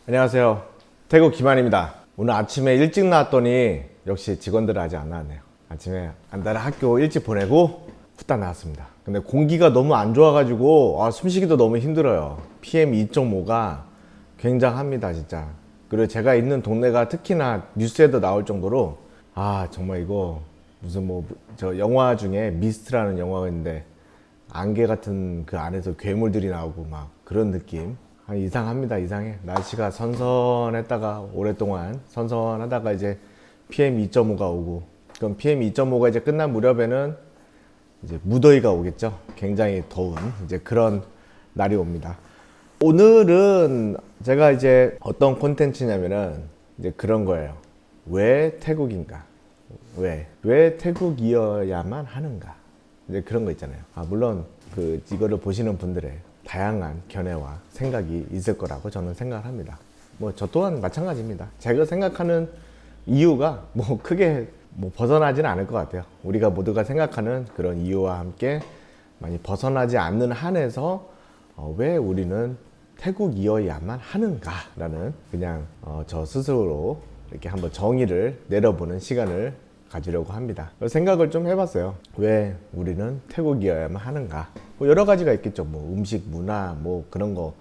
안녕하세요. 태국 김한입니다. 오늘 아침에 일찍 나왔더니 역시 직원들은 아직 안 나왔네요. 아침에 안달을 학교 일찍 보내고 후딱 나왔습니다. 근데 공기가 너무 안 좋아가지고 숨쉬기도 너무 힘들어요. PM 2.5가 굉장합니다, 진짜. 그리고 제가 있는 동네가 특히나 뉴스에도 나올 정도로 정말 이거 무슨 저 영화 중에 미스트라는 영화가 있는데 안개 같은 그 안에서 괴물들이 나오고 막 그런 느낌. 이상합니다. 이상해. 날씨가 선선했다가 오랫동안 선선하다가 이제 PM 2.5가 오고, 그럼 PM 2.5가 이제 끝난 무렵에는 이제 무더위가 오겠죠. 굉장히 더운 이제 그런 날이 옵니다. 오늘은 제가 이제 어떤 콘텐츠냐면은 이제 그런 거예요. 왜 태국인가? 왜 태국이어야만 하는가? 이제 그런 거 있잖아요. 물론 이거를 보시는 분들의 다양한 견해와 생각이 있을 거라고 저는 생각을 합니다. 저 또한 마찬가지입니다. 제가 생각하는 이유가 크게 벗어나지는 않을 것 같아요. 우리가 모두가 생각하는 그런 이유와 함께 많이 벗어나지 않는 한에서 왜 우리는 태국이어야만 하는가라는 그냥 저 스스로 이렇게 한번 정의를 내려보는 시간을 가지려고 합니다. 생각을 좀 해봤어요. 왜 우리는 태국이어야만 하는가? 여러 가지가 있겠죠. 음식, 문화, 그런 거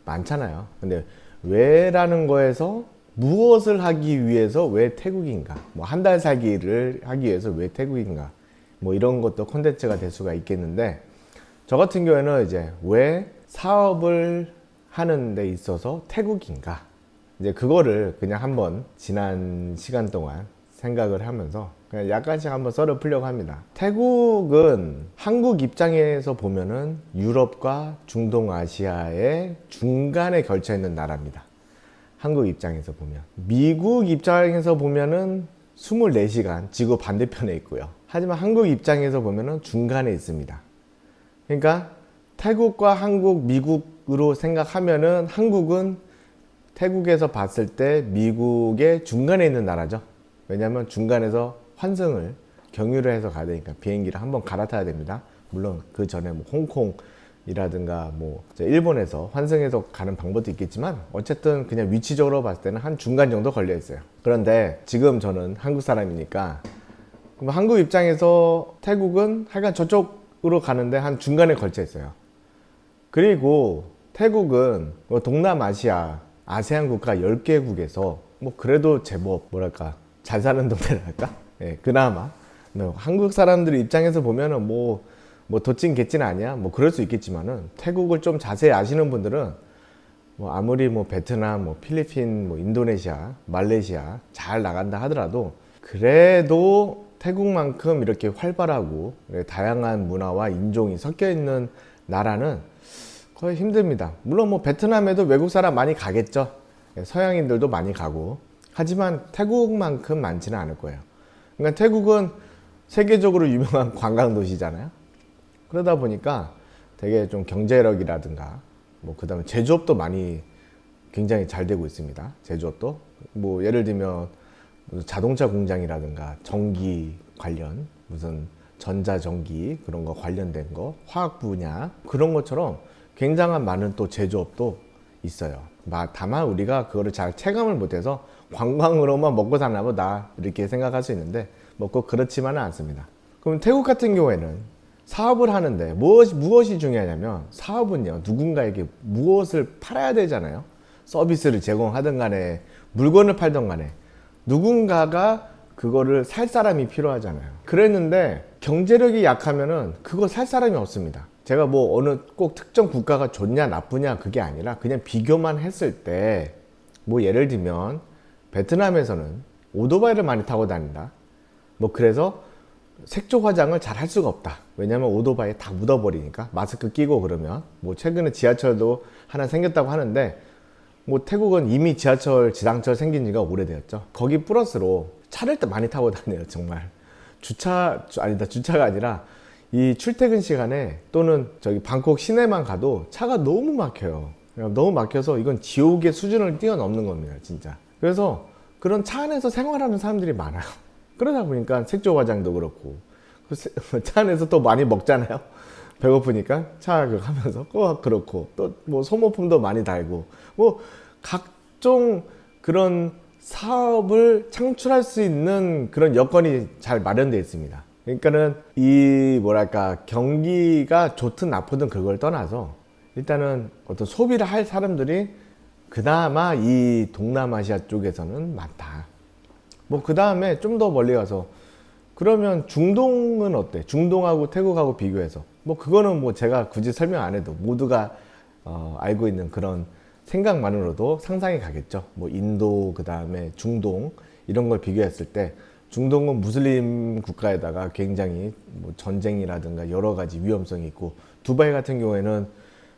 많잖아요. 근데 왜라는 거에서 무엇을 하기 위해서 왜 태국인가? 한 달 살기를 하기 위해서 왜 태국인가? 이런 것도 콘텐츠가 될 수가 있겠는데, 저 같은 경우에는 이제 왜 사업을 하는 데 있어서 태국인가? 이제 그거를 그냥 한번 지난 시간 동안 생각을 하면서 그냥 약간씩 한번 썰을 풀려고 합니다. 태국은 한국 입장에서 보면은 유럽과 중동아시아의 중간에 걸쳐 있는 나라입니다. 한국 입장에서 보면. 미국 입장에서 보면은 24시간 지구 반대편에 있고요. 하지만 한국 입장에서 보면은 중간에 있습니다. 그러니까 태국과 한국, 미국으로 생각하면은 한국은 태국에서 봤을 때 미국의 중간에 있는 나라죠. 왜냐하면 중간에서 환승을 경유를 해서 가야 되니까 비행기를 한번 갈아타야 됩니다. 물론 그 전에 홍콩이라든가 일본에서 환승해서 가는 방법도 있겠지만 어쨌든 그냥 위치적으로 봤을 때는 한 중간 정도 걸려 있어요. 그런데 지금 저는 한국 사람이니까 그럼 한국 입장에서 태국은 하여간 저쪽으로 가는데 한 중간에 걸쳐 있어요. 그리고 태국은 동남아시아 아세안 국가 10개국에서 그래도 제법 잘 사는 동네랄까? 예, 그나마. 한국 사람들 입장에서 보면은 도찐 개찐 아니야? 그럴 수 있겠지만은 태국을 좀 자세히 아시는 분들은 아무리 베트남, 필리핀, 인도네시아, 말레이시아 잘 나간다 하더라도 그래도 태국만큼 이렇게 활발하고 다양한 문화와 인종이 섞여 있는 나라는 거의 힘듭니다. 물론 베트남에도 외국 사람 많이 가겠죠. 서양인들도 많이 가고. 하지만 태국만큼 많지는 않을 거예요. 그러니까 태국은 세계적으로 유명한 관광 도시잖아요. 그러다 보니까 되게 좀 경제력이라든가 그 다음에 제조업도 많이 굉장히 잘 되고 있습니다. 제조업도 예를 들면 자동차 공장이라든가 전기 관련 무슨 전자전기 그런 거 관련된 거 화학 분야 그런 것처럼 굉장한 많은 또 제조업도 있어요. 다만 우리가 그거를 잘 체감을 못해서 관광으로만 먹고 사나 보다 이렇게 생각할 수 있는데 꼭 그렇지만은 않습니다. 그럼 태국 같은 경우에는 사업을 하는데 무엇이 중요하냐면 사업은요 누군가에게 무엇을 팔아야 되잖아요. 서비스를 제공하든 간에 물건을 팔든 간에 누군가가 그거를 살 사람이 필요하잖아요. 그랬는데 경제력이 약하면은 그거 살 사람이 없습니다. 제가 어느 꼭 특정 국가가 좋냐 나쁘냐 그게 아니라 그냥 비교만 했을 때 예를 들면 베트남에서는 오토바이를 많이 타고 다닌다. 그래서 색조 화장을 잘 할 수가 없다. 왜냐면 오토바이에 다 묻어버리니까 마스크 끼고 그러면 최근에 지하철도 하나 생겼다고 하는데 태국은 이미 지하철, 지상철 생긴 지가 오래되었죠. 거기 플러스로 차를 많이 타고 다녀요. 정말 주차가 아니라 이 출퇴근 시간에 또는 방콕 시내만 가도 차가 너무 막혀요. 너무 막혀서 이건 지옥의 수준을 뛰어넘는 겁니다, 진짜. 그래서 그런 차 안에서 생활하는 사람들이 많아요. 그러다 보니까 색조 화장도 그렇고 차 안에서 또 많이 먹잖아요. 배고프니까 차 하면서 그렇고 또 소모품도 많이 달고 각 각종 그런 사업을 창출할 수 있는 그런 여건이 잘 마련되어 있습니다. 그러니까는 이 뭐랄까 경기가 좋든 나쁘든 그걸 떠나서 일단은 어떤 소비를 할 사람들이 그나마 이 동남아시아 쪽에서는 많다. 뭐 그 다음에 좀 더 멀리 가서 그러면 중동은 어때? 중동하고 태국하고 비교해서 뭐 그거는 뭐 제가 굳이 설명 안 해도 모두가 알고 있는 그런 생각만으로도 상상이 가겠죠. 뭐 인도 그 다음에 중동 이런 걸 비교했을 때 중동은 무슬림 국가에다가 굉장히 뭐 전쟁이라든가 여러 가지 위험성이 있고 두바이 같은 경우에는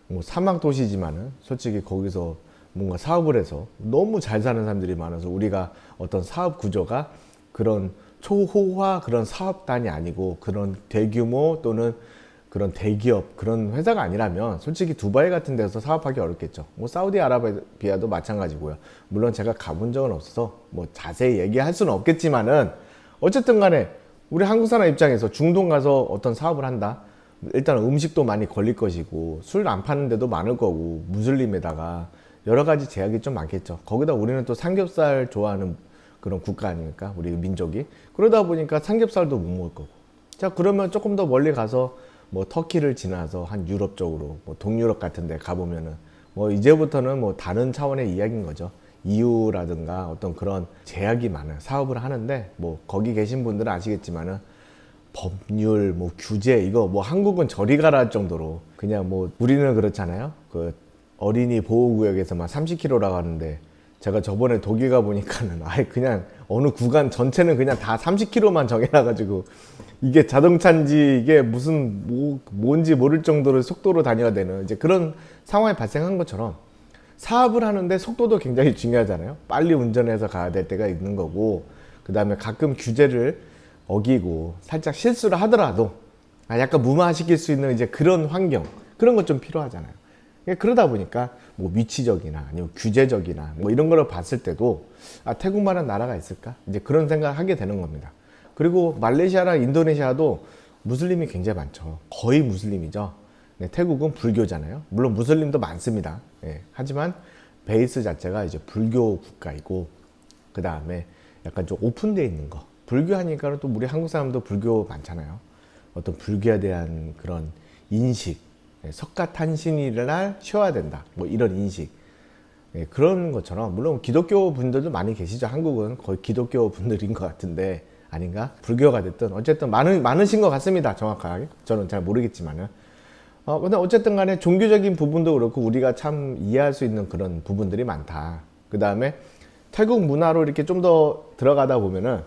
뭐 사막 도시지만은 솔직히 거기서 뭔가 사업을 해서 너무 잘 사는 사람들이 많아서 우리가 어떤 사업 구조가 그런 초호화 그런 사업단이 아니고 그런 대규모 또는 그런 대기업 그런 회사가 아니라면 솔직히 두바이 같은 데서 사업하기 어렵겠죠. 뭐 사우디아라비아도 마찬가지고요. 물론 제가 가본 적은 없어서 뭐 자세히 얘기할 수는 없겠지만은 어쨌든 간에 우리 한국 사람 입장에서 중동 가서 어떤 사업을 한다. 일단 음식도 많이 걸릴 것이고 술 안 파는 데도 많을 거고 무슬림에다가 여러 가지 제약이 좀 많겠죠. 거기다 우리는 또 삼겹살 좋아하는 그런 국가 아닙니까? 우리 민족이. 그러다 보니까 삼겹살도 못 먹을 거고. 자, 그러면 조금 더 멀리 가서 뭐 터키를 지나서 한 유럽 쪽으로 뭐 동유럽 같은 데 가보면은 뭐 이제부터는 뭐 다른 차원의 이야기인 거죠. EU라든가 어떤 그런 제약이 많아요. 사업을 하는데 뭐 거기 계신 분들은 아시겠지만은 법률 뭐 규제 이거 뭐 한국은 저리 가라 할 정도로 그냥 뭐 우리는 그렇잖아요. 그 어린이 보호구역에서만 30km라고 하는데 제가 저번에 독일 가 보니까는 아예 그냥 어느 구간 전체는 그냥 다 30km만 정해놔가지고 이게 자동차인지 이게 무슨 뭔지 모를 정도로 속도로 다녀야 되는 이제 그런 상황이 발생한 것처럼 사업을 하는데 속도도 굉장히 중요하잖아요. 빨리 운전해서 가야 될 때가 있는 거고 그 다음에 가끔 규제를 어기고 살짝 실수를 하더라도 약간 무마시킬 수 있는 이제 그런 환경 그런 것 좀 필요하잖아요. 그러다 보니까 뭐 위치적이나 아니면 규제적이나 뭐 이런 걸 봤을 때도 태국만한 나라가 있을까? 이제 그런 생각을 하게 되는 겁니다. 그리고 말레이시아랑 인도네시아도 무슬림이 굉장히 많죠. 거의 무슬림이죠. 네, 태국은 불교잖아요. 물론 무슬림도 많습니다. 네, 하지만 베이스 자체가 이제 불교 국가이고 그 다음에 약간 좀 오픈되어 있는 거. 불교 하니까 또 우리 한국 사람도 불교 많잖아요. 어떤 불교에 대한 그런 인식. 석가탄신일을 날 쉬어야 된다. 뭐 이런 인식. 그런 것처럼 물론 기독교 분들도 많이 계시죠. 한국은 거의 기독교 분들인 것 같은데 아닌가? 불교가 됐든 어쨌든 많으신 것 같습니다. 정확하게 저는 잘 모르겠지만은 근데 어쨌든 간에 종교적인 부분도 그렇고 우리가 참 이해할 수 있는 그런 부분들이 많다. 그 다음에 태국 문화로 이렇게 좀 더 들어가다 보면은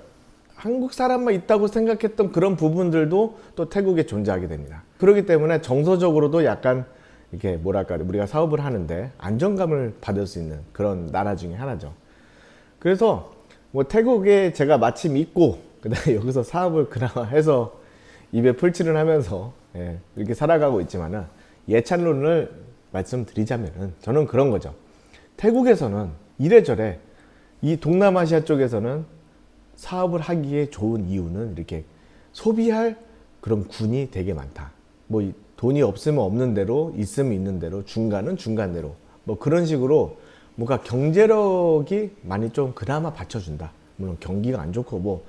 한국 사람만 있다고 생각했던 그런 부분들도 또 태국에 존재하게 됩니다. 그렇기 때문에 정서적으로도 약간 이렇게 뭐랄까 우리가 사업을 하는데 안정감을 받을 수 있는 그런 나라 중에 하나죠. 그래서 뭐 태국에 제가 마침 있고 그다음에 여기서 사업을 그나마 해서 입에 풀칠을 하면서 이렇게 살아가고 있지만은 예찬론을 말씀드리자면은 저는 그런 거죠. 태국에서는 이래저래 이 동남아시아 쪽에서는 사업을 하기에 좋은 이유는 이렇게 소비할 그런 군이 되게 많다. 뭐 돈이 없으면 없는 대로 있으면 있는 대로 중간은 중간대로 뭐 그런 식으로 뭔가 경제력이 많이 좀 그나마 받쳐준다. 물론 경기가 안 좋고 뭐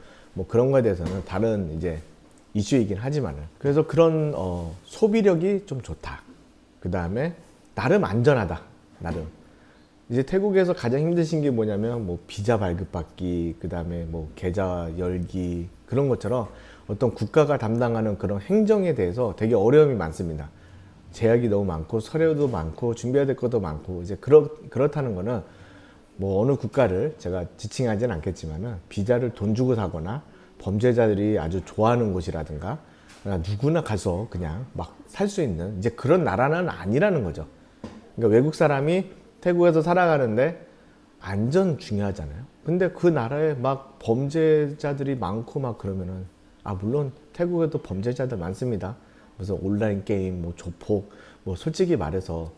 그런 거에 대해서는 다른 이제 이슈이긴 하지만은 그래서 그런 소비력이 좀 좋다. 그 다음에 나름 안전하다. 나름 이제 태국에서 가장 힘드신 게 뭐냐면 뭐 비자 발급받기 그 다음에 뭐 계좌 열기 그런 것처럼 어떤 국가가 담당하는 그런 행정에 대해서 되게 어려움이 많습니다. 제약이 너무 많고 서류도 많고 준비해야 될 것도 많고 이제 그렇다는 거는 뭐 어느 국가를 제가 지칭하지는 않겠지만은 비자를 돈 주고 사거나 범죄자들이 아주 좋아하는 곳이라든가 누구나 가서 그냥 막 살 수 있는 이제 그런 나라는 아니라는 거죠. 그러니까 외국 사람이 태국에서 살아가는데 안전 중요하잖아요. 근데 그 나라에 막 범죄자들이 많고 막 그러면은 물론 태국에도 범죄자들 많습니다. 그래서 온라인 게임, 뭐 조폭, 뭐 솔직히 말해서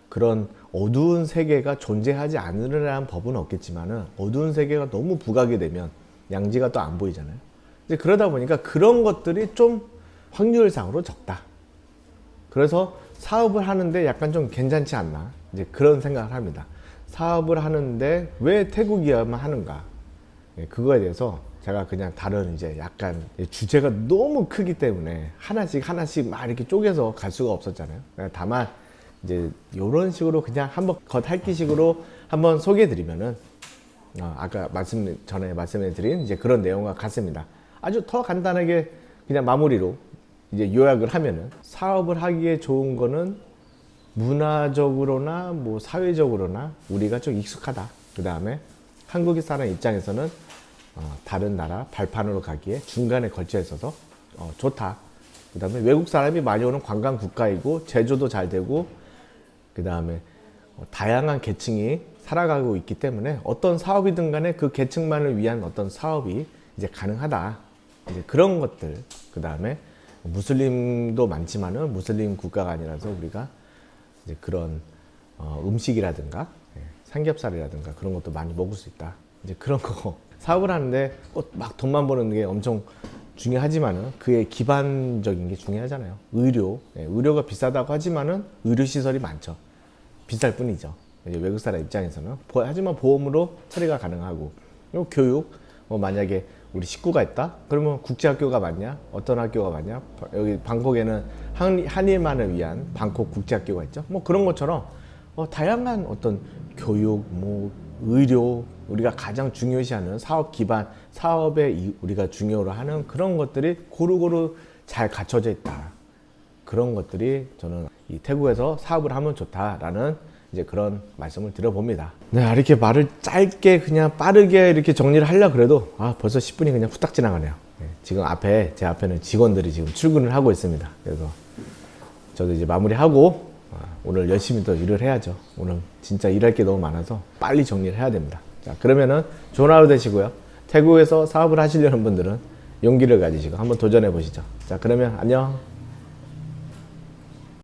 그런 어두운 세계가 존재하지 않으려는 법은 없겠지만은 어두운 세계가 너무 부각이 되면 양지가 또 안 보이잖아요. 이제 그러다 보니까 그런 것들이 좀 확률상으로 적다. 그래서 사업을 하는데 약간 좀 괜찮지 않나 이제 그런 생각을 합니다. 사업을 하는데 왜 태국이야만 하는가? 예, 그거에 대해서 제가 그냥 다른 이제 약간 주제가 너무 크기 때문에 하나씩 막 이렇게 쪼개서 갈 수가 없었잖아요. 다만 이제 이런 식으로 그냥 한번 겉핥기식으로 한번 소개해드리면은 아까 전에 말씀해드린 이제 그런 내용과 같습니다. 아주 더 간단하게 그냥 마무리로 이제 요약을 하면은 사업을 하기에 좋은 거는 문화적으로나 뭐 사회적으로나 우리가 좀 익숙하다. 그 다음에 한국 사람 입장에서는 다른 나라 발판으로 가기에 중간에 걸쳐 있어서 좋다. 그 다음에 외국 사람이 많이 오는 관광 국가이고 제조도 잘 되고 그 다음에 다양한 계층이 살아가고 있기 때문에 어떤 사업이든 간에 그 계층만을 위한 어떤 사업이 이제 가능하다. 이제 그런 것들. 그 다음에 무슬림도 많지만은 무슬림 국가가 아니라서 우리가 이제 그런 음식이라든가 삼겹살이라든가 그런 것도 많이 먹을 수 있다. 이제 그런 거 사업을 하는데 꼭 막 돈만 버는 게 엄청 중요하지만은 그의 기반적인 게 중요하잖아요. 의료가 비싸다고 하지만은 의료 시설이 많죠. 비쌀 뿐이죠. 이제 외국 사람 입장에서는 하지만 보험으로 처리가 가능하고 그리고 교육 만약에 우리 식구가 있다? 그러면 국제학교가 맞냐? 어떤 학교가 맞냐? 여기 방콕에는 한일만을 위한 방콕 국제학교가 있죠. 뭐 그런 것처럼 다양한 어떤 교육, 뭐 의료, 우리가 가장 중요시하는 사업 기반, 사업에 우리가 중요로 하는 그런 것들이 고루고루 잘 갖춰져 있다. 그런 것들이 저는 이 태국에서 사업을 하면 좋다라는 이제 그런 말씀을 드려봅니다. 네, 이렇게 말을 짧게 그냥 빠르게 이렇게 정리를 하려고 그래도 벌써 10분이 그냥 후딱 지나가네요. 네, 지금 제 앞에는 직원들이 지금 출근을 하고 있습니다. 그래서 저도 이제 마무리하고 오늘 열심히 더 일을 해야죠. 오늘 진짜 일할 게 너무 많아서 빨리 정리를 해야 됩니다. 자, 그러면은 좋은 하루 되시고요. 태국에서 사업을 하시려는 분들은 용기를 가지시고 한번 도전해 보시죠. 자, 그러면 안녕.